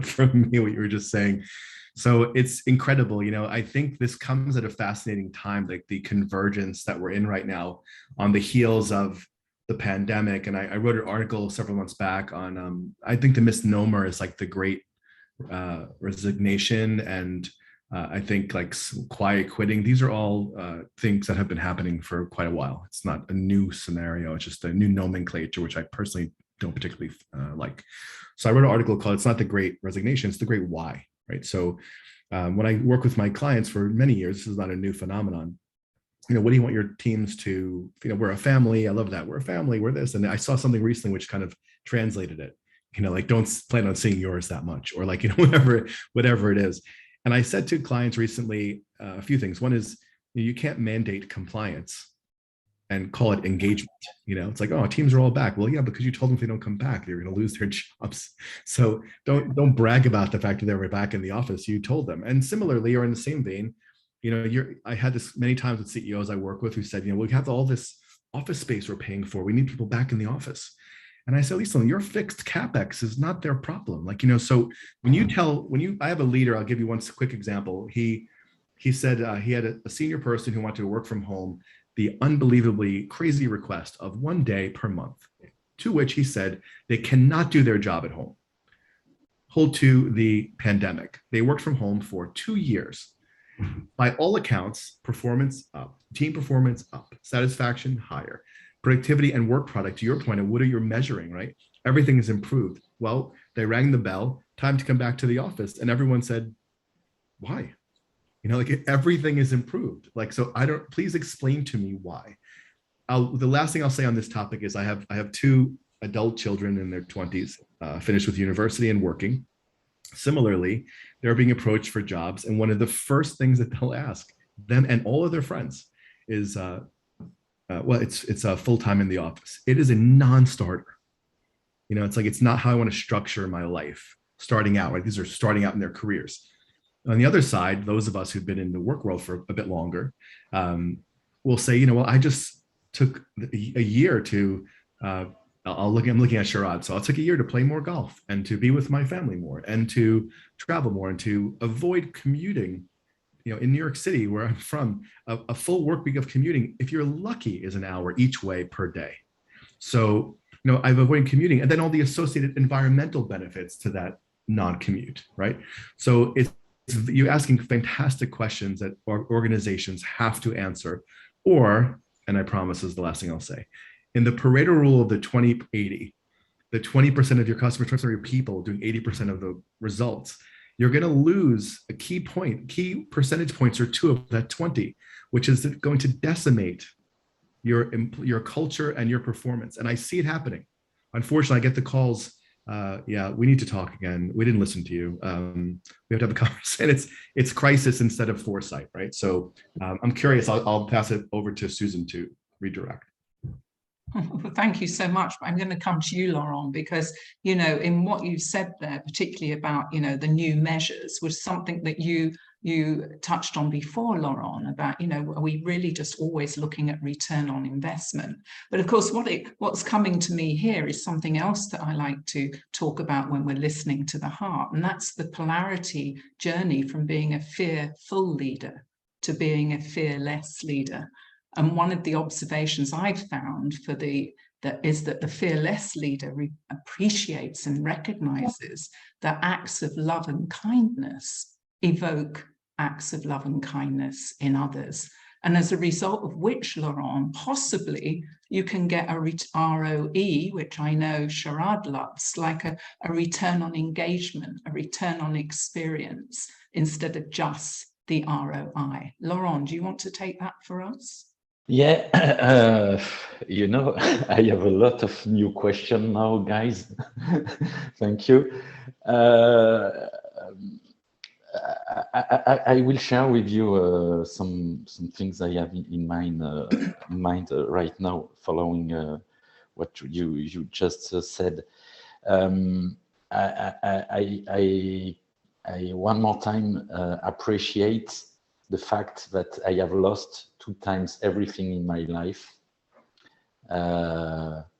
from me, what you were just saying. So it's incredible. I think this comes at a fascinating time, the convergence that we're in right now on the heels of the pandemic. And I wrote an article several months back on, I think the misnomer is the great resignation and I think quiet quitting. These are all things that have been happening for quite a while. It's not a new scenario. It's just a new nomenclature, which I personally don't particularly like. So I wrote an article called "It's not the Great Resignation, it's the Great Why." Right. So when I work with my clients for many years, this is not a new phenomenon. What do you want your teams to? We're a family. I love that. We're a family. We're this. And I saw something recently which kind of translated it. Don't plan on seeing yours that much, or whatever it is. And I said to clients recently a few things. One is you can't mandate compliance and call it engagement. It's oh, teams are all back. Well, yeah, because you told them if they don't come back, they're going to lose their jobs. So don't brag about the fact that they're back in the office. You told them. And similarly, or in the same vein, I had this many times with CEOs I work with who said, we have all this office space we're paying for. We need people back in the office. And I said, listen, your fixed CapEx is not their problem. So I have a leader, I'll give you one quick example. He said he had a senior person who wanted to work from home, the unbelievably crazy request of 1 day per month, to which he said they cannot do their job at home. hold to the pandemic. They worked from home for 2 years. By all accounts, performance up, team performance up, satisfaction higher, productivity and work product, to your point, and what are you measuring, right? Everything is improved. Well, they rang the bell, time to come back to the office. And everyone said, why? You know, like everything is improved. Like, so please explain to me why. The last thing I'll say on this topic is I have 2 adult children in their 20s, finished with university and working. Similarly, they're being approached for jobs. And one of the first things that they'll ask them and all of their friends is, well, it's a full-time in the office. It is a non-starter. You know, it's like, it's not how I want to structure my life starting out, right? These are starting out in their careers. On the other side, those of us who've been in the work world for a bit longer will say, you know, well, I just took a year to, I'm looking at Sharad. So I took a year to play more golf and to be with my family more and to travel more and to avoid commuting. You know, in New York City, where I'm from, a full work week of commuting, if you're lucky, is an hour each way per day. So, you know, I've avoided commuting and then all the associated environmental benefits to that non-commute, right? So you're asking fantastic questions that organizations have to answer, or, and I promise this is the last thing I'll say, in the Pareto rule of the 20-80, the 20% of your customers, 20% of your people doing 80% of the results, you're going to lose a key percentage points or 2 of that 20, which is going to decimate your culture and your performance. And I see it happening. Unfortunately, I get the calls, yeah, we need to talk again. We didn't listen to you. We have to have a conversation. It's crisis instead of foresight, right? So I'm curious, I'll pass it over to Susan to redirect. Thank you so much. I'm going to come to you, Laurent, because, you know, in what you said there, particularly about, you know, the new measures was something that you touched on before, Laurent, about, you know, are we really just always looking at return on investment? But of course, what's coming to me here is something else that I like to talk about when we're listening to the heart, and that's the polarity journey from being a fearful leader to being a fearless leader. And one of the observations I've found is that the fearless leader appreciates and recognizes that acts of love and kindness evoke acts of love and kindness in others. And as a result of which, Laurent, possibly you can get a ROE, which I know Sharad loves, like a return on engagement, a return on experience, instead of just the ROI. Laurent, do you want to take that for us? Yeah, you know, I have a lot of new questions now, guys. Thank you. I will share with you some things I have in mind right now, following what you just said. I one more time appreciate the fact that I have lost 2 times everything in my life.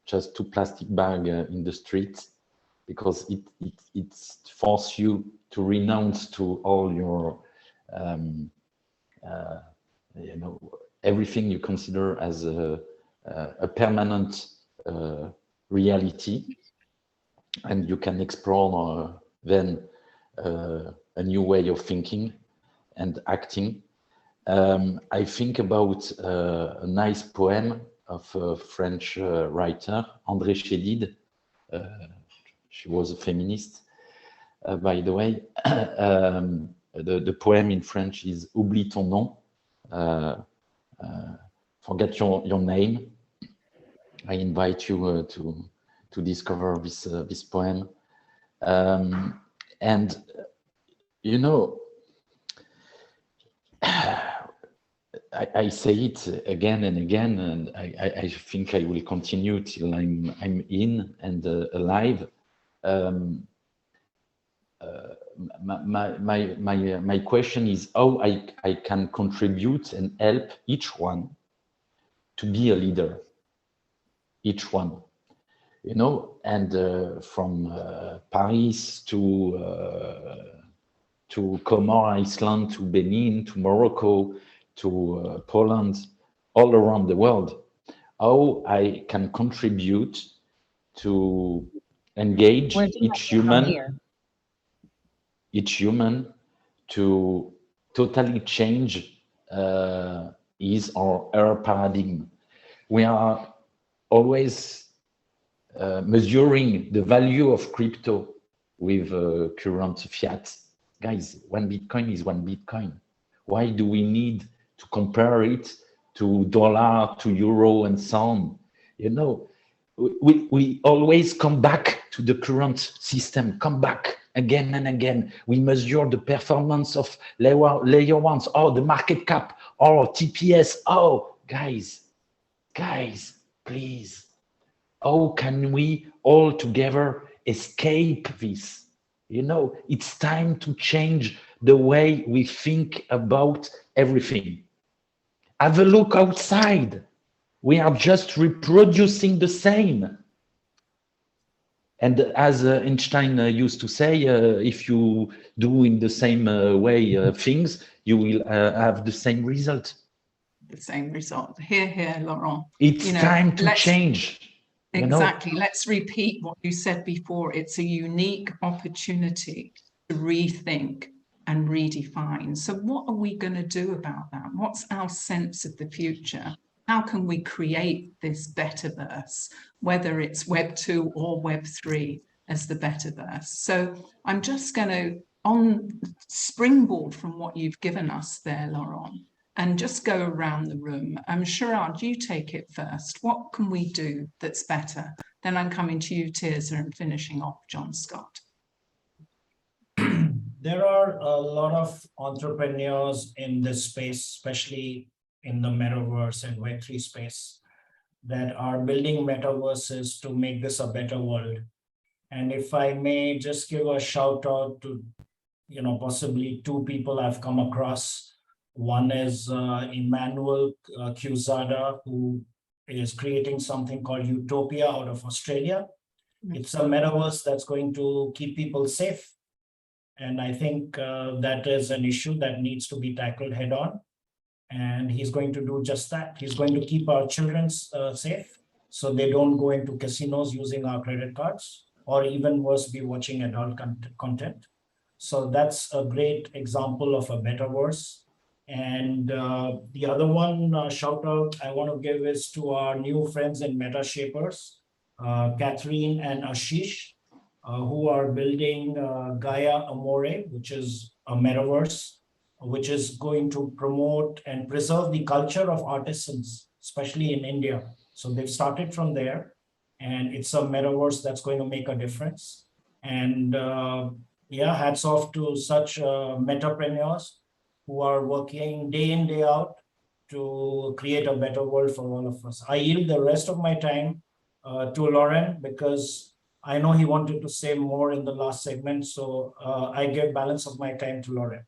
Just 2 plastic bags in the street, because it forces you to renounce to all your, you know, everything you consider as a permanent reality, and you can explore then a new way of thinking and acting. I think about a nice poem of a French writer, André Chédid. She was a feminist, by the way. The poem in French is Oublie ton nom, forget your name. I invite you to discover this poem. And, you know, I say it again and again, and I think I will continue till I'm in and alive. My question is how I can contribute and help each one to be a leader, each one, you know, and from Paris to Comor Island, to Benin, to Morocco, to Poland, all around the world, how I can contribute to engage each human. each human to totally change his or her paradigm. We are always measuring the value of crypto with current fiat. Guys, one Bitcoin is one Bitcoin. Why do we need to compare it to dollar, to euro, and so on? You know, we always come back to the current system, come back again and again. We measure the performance of layer ones, the market cap, TPS. Guys, please. How can we all together escape this? You know, it's time to change the way we think about everything. Have a look outside. We are just reproducing the same. And as Einstein used to say, if you do in the same way things, you will have the same result. The same result. Here, Laurent. It's time to change. Exactly. Let's repeat what you said before. It's a unique opportunity to rethink and redefine. So what are we going to do about that? What's our sense of the future? How can we create this betterverse, whether it's Web 2 or Web 3 as the betterverse? So I'm just going to, on springboard from what you've given us there, Laurent, and just go around the room. Sharad, you take it first. What can we do that's better? Then I'm coming to you, Tirza, and finishing off Jonscott. There are a lot of entrepreneurs in this space, especially in the metaverse and Web3 space, that are building metaverses to make this a better world. And if I may just give a shout out to, possibly two people I've come across. One is Emmanuel Quezada, who is creating something called Utopia out of Australia. It's a metaverse that's going to keep people safe. And I think that is an issue that needs to be tackled head on. And he's going to do just that. He's going to keep our children safe so they don't go into casinos using our credit cards, or even worse, be watching adult content. So that's a great example of a metaverse. And the other one shout out I want to give is to our new friends in Meta Shapers, Catherine and Ashish, who are building Gaia Amore, which is a metaverse, which is going to promote and preserve the culture of artisans, especially in India. So they've started from there, and it's a metaverse that's going to make a difference. And hats off to such metapreneurs who are working day in, day out to create a better world for all of us. I yield the rest of my time to Laurent, because I know he wanted to say more in the last segment. So I give balance of my time to Laurent.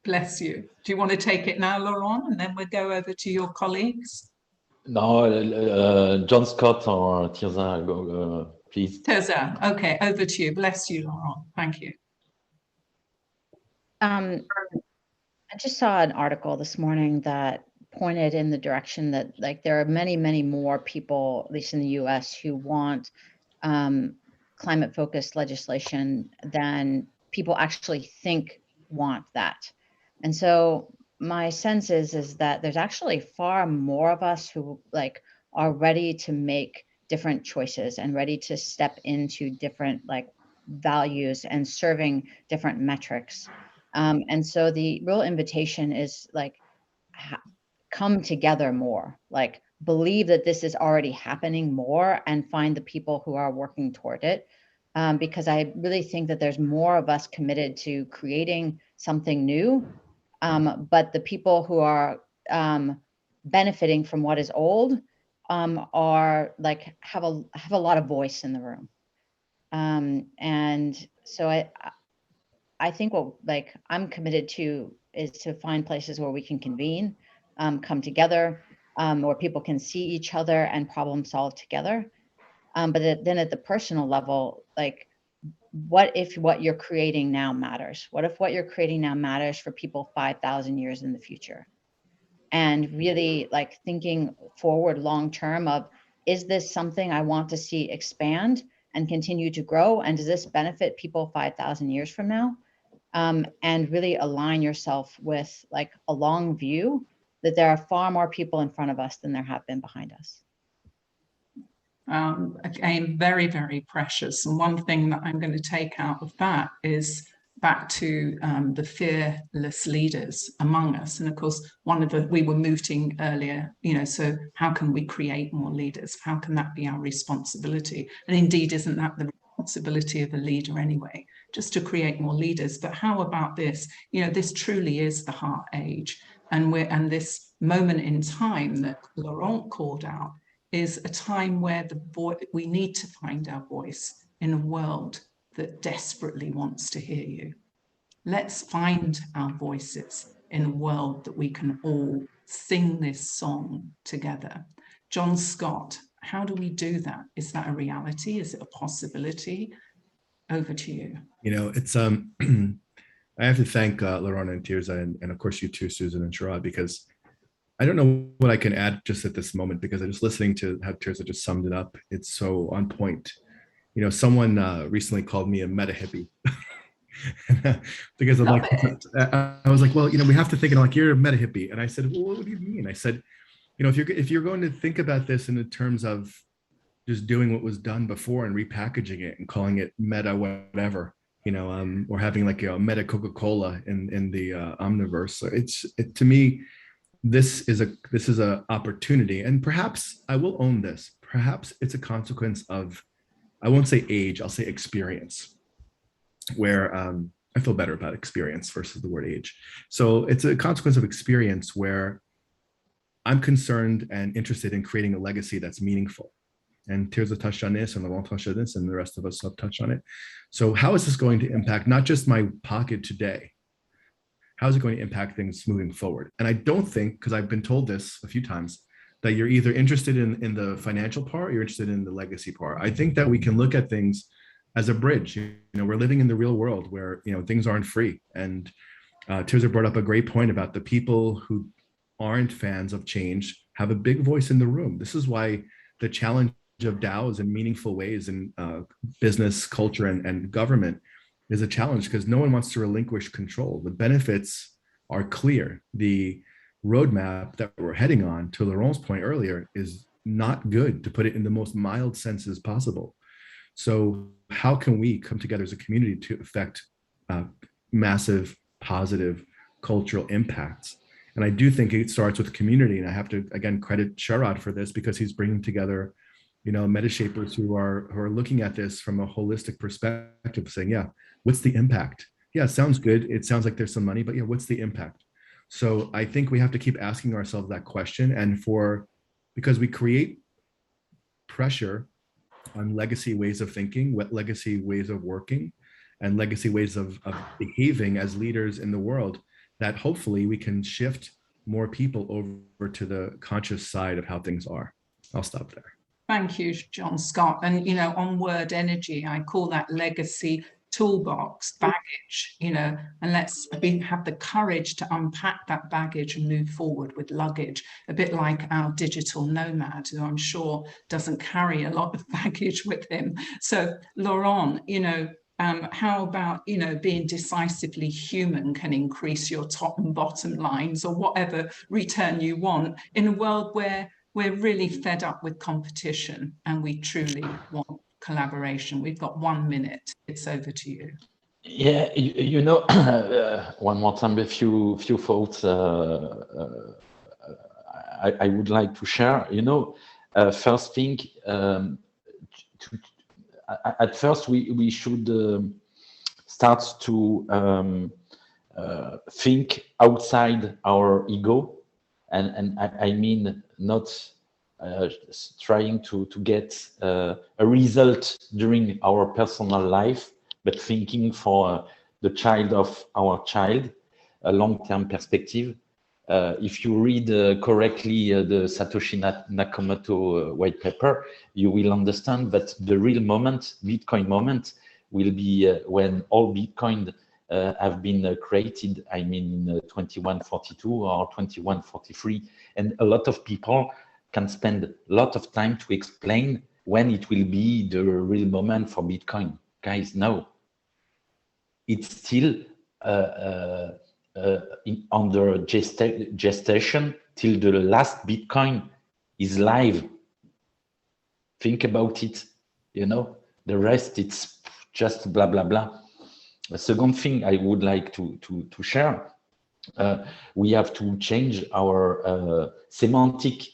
Bless you. Do you want to take it now, Laurent, and then we'll go over to your colleagues? No, Jonscott or Tirza, please. Tirza, okay, over to you. Bless you, Laurent. Thank you. I just saw an article this morning that pointed in the direction that there are many, many more people, at least in the US, who want climate-focused legislation than people actually think want that. And so my sense is that there's actually far more of us who are ready to make different choices and ready to step into different values and serving different metrics. And so the real invitation is come together more, believe that this is already happening more, and find the people who are working toward it. Because I really think that there's more of us committed to creating something new, but the people who are benefiting from what is old are have a lot of voice in the room. And so I think what I'm committed to is to find places where we can convene, come together, where people can see each other and problem solve together. But then at the personal level, what if what you're creating now matters? What if what you're creating now matters for people 5,000 years in the future? And really thinking forward long term of, is this something I want to see expand and continue to grow? And does this benefit people 5,000 years from now? and really align yourself with like a long view, that there are far more people in front of us than there have been behind us. Again, very, very precious. And one thing that I'm going to take out of that is back to the fearless leaders among us. And of course, we were mooting earlier, so how can we create more leaders? How can that be our responsibility? And indeed, isn't that the responsibility of a leader anyway, just to create more leaders? But how about this? This truly is the heart age. And this moment in time that Laurent called out is a time where we need to find our voice in a world that desperately wants to hear you. Let's find our voices in a world that we can all sing this song together. Jonscott, how do we do that? Is that a reality? Is it a possibility? Over to you. It's I have to thank Laurent and Tirza and of course you too, Susan and Sharad, because I don't know what I can add just at this moment, because I'm just listening to how Tirza just summed it up. It's so on point. Someone recently called me a meta hippie because I'm like, I was like, well, we have to think, like, you're a meta hippie. And I said, well, what do you mean? I said, if you're going to think about this in the terms of just doing what was done before and repackaging it and calling it meta whatever, or having like a meta Coca-Cola in the omniverse. So to me, this is a opportunity, and perhaps I will own this. Perhaps it's a consequence of, I won't say age, I'll say experience, where I feel better about experience versus the word age. So it's a consequence of experience where I'm concerned and interested in creating a legacy that's meaningful. And Tirza touched on this, and Laurent touched on this, and the rest of us have touched on it. So how is this going to impact not just my pocket today? How is it going to impact things moving forward? And I don't think, because I've been told this a few times, that you're either interested in the financial part or you're interested in the legacy part. I think that we can look at things as a bridge. We're living in the real world where things aren't free. And Tirza brought up a great point about the people who aren't fans of change have a big voice in the room. This is why the challenge of DAOs in meaningful ways in business, culture, and government is a challenge, because no one wants to relinquish control. The benefits are clear. The roadmap that we're heading on, to Laurent's point earlier, is not good, to put it in the most mild senses possible. So how can we come together as a community to affect massive, positive cultural impacts? And I do think it starts with community. And I have to, again, credit Sharad for this, because he's bringing together metashapers who are looking at this from a holistic perspective, saying, yeah, what's the impact? Yeah, it sounds good. It sounds like there's some money, but yeah, what's the impact? So I think we have to keep asking ourselves that question. And because we create pressure on legacy ways of thinking, legacy ways of working, and legacy ways of behaving as leaders in the world, that hopefully we can shift more people over to the conscious side of how things are. I'll stop there. Thank you, Jonscott. And, on word energy, I call that legacy toolbox, baggage, and let's have the courage to unpack that baggage and move forward with luggage, a bit like our digital nomad, who I'm sure doesn't carry a lot of baggage with him. So, Laurent, how about, being decisively human can increase your top and bottom lines, or whatever return you want, in a world where we're really fed up with competition and we truly want collaboration? We've got 1 minute. It's over to you. Yeah, one more time, a few thoughts I would like to share. First thing, at first we should start to think outside our ego. And I mean, not trying to get a result during our personal life, but thinking for the child of our child, a long-term perspective. If you read correctly the Satoshi Nakamoto white paper, you will understand that the real moment, Bitcoin moment, will be when all Bitcoin have been created, I mean, in 2142 or 2143. And a lot of people can spend a lot of time to explain when it will be the real moment for Bitcoin. Guys, no. It's still under gestation till the last Bitcoin is live. Think about it, you know, the rest it's just blah, blah, blah. The second thing I would like to share, we have to change our semantic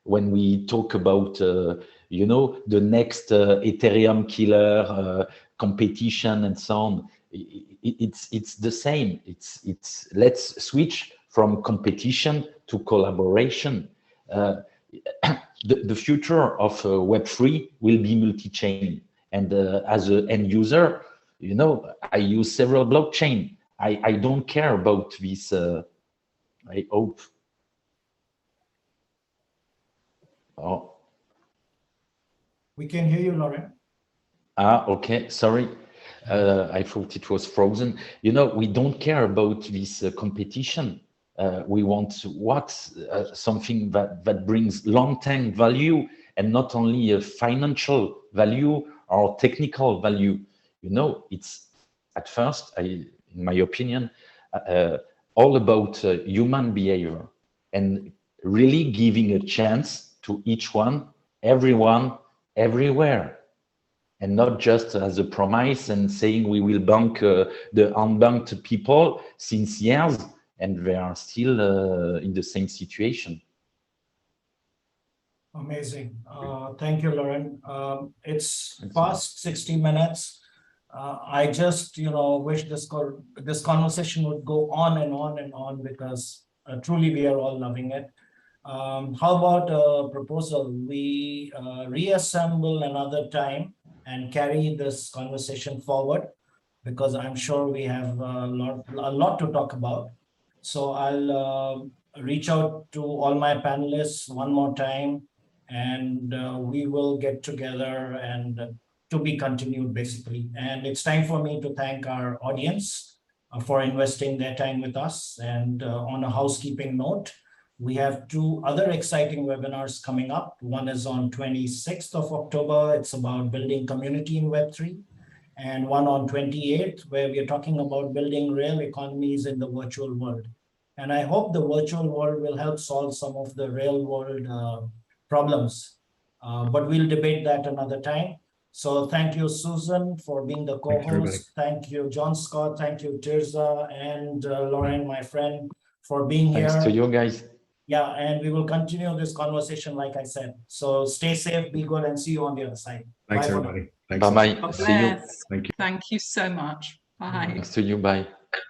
when we talk about, you know, the next Ethereum killer, competition and so on. It's the same. It's let's switch from competition to collaboration. The future of Web3 will be multi-chain, and as an end user, you know, I use several blockchain. I don't care about this. I hope. Oh. We can hear you, Laurent. Okay, sorry. I thought it was frozen. You know, we don't care about this competition. We want something that brings long-term value and not only a financial value or technical value. You know, it's at first, in my opinion, all about human behavior and really giving a chance to each one, everyone, everywhere. And not just as a promise and saying we will bank the unbanked people since years, and they are still in the same situation. Amazing. Thank you, Laurent. It's past 60 minutes. I just, you know, wish this conversation would go on and on and on, because truly we are all loving it. How about a proposal? We reassemble another time and carry this conversation forward, because I'm sure we have a lot to talk about. So I'll reach out to all my panelists one more time, and we will get together and to be continued, basically. And it's time for me to thank our audience for investing their time with us. And on a housekeeping note, we have 2 other exciting webinars coming up. One is on 26th of October. It's about building community in Web3. And one on 28th, where we are talking about building real economies in the virtual world. And I hope the virtual world will help solve some of the real world problems. But we'll debate that another time. So thank you, Susan, for being the co-host. Thank you, Jonscott. Thank you, Tirza, and Laurent, my friend, for being here. Thanks to you guys. Yeah, and we will continue this conversation, like I said. So stay safe, be good, and see you on the other side. Thanks, Bye, everybody. Thanks. Bye-bye. God See you. bless. Thank you. Thank you so much. Bye. Thanks to you. Bye.